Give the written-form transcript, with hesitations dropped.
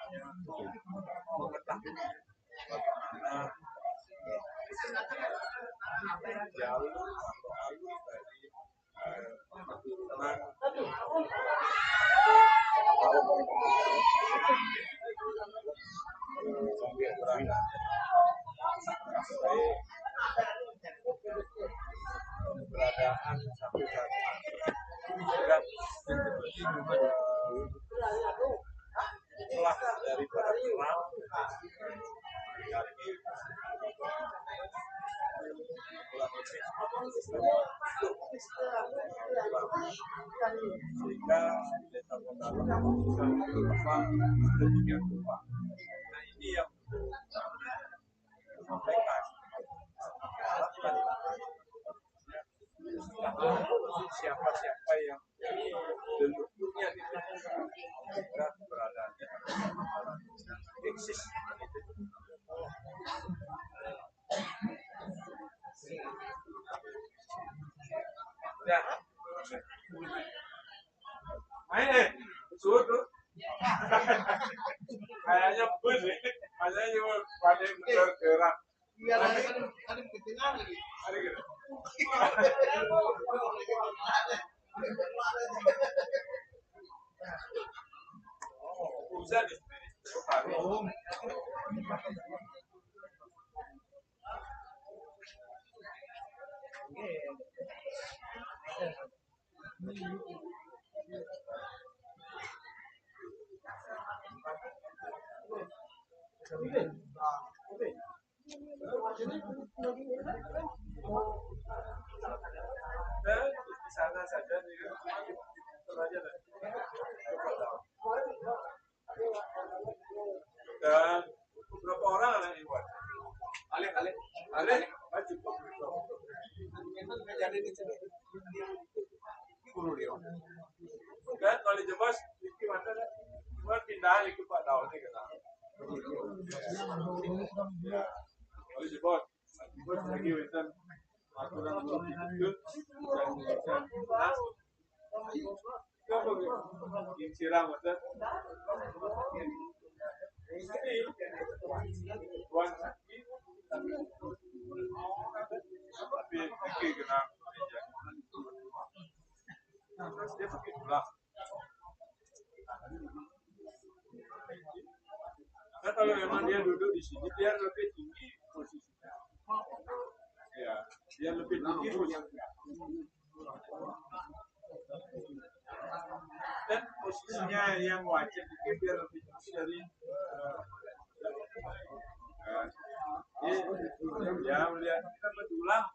mengetahui bagaimana jalur atau alur dari turunan sampai berada sampai keberadaan sampai saat setelah daripada perang sehingga desa Kota bisa berkembang sedemikian rupa. Nah ini yang sampaikan siapa yang leluhurnya itu juga keberadaannya eksis. Ya, main suruh tuh. Kayaknya bus nih, makanya cuma pada yang gerak. Iya, ada ketinggalan lagi. Ada gitu. Bisa di di sana saja nih, aja deh. Dan beberapa orang ada yang buat. Alih, cukup. Jadi di sini. Dan kalau jebas, gimana? Buat pindah itu Pak Daun nih kita. Kalau jebas lagi wetan aturan itu dan siram betul. Tapi kena dia pakai gula. Nah, kalau memang dia duduk di sini, dia lebih tinggi posisinya. Ya, dia lebih tinggi posisinya. Dan posisinya yang wajar itu dia lebih tinggi dari ya melihat kita berulang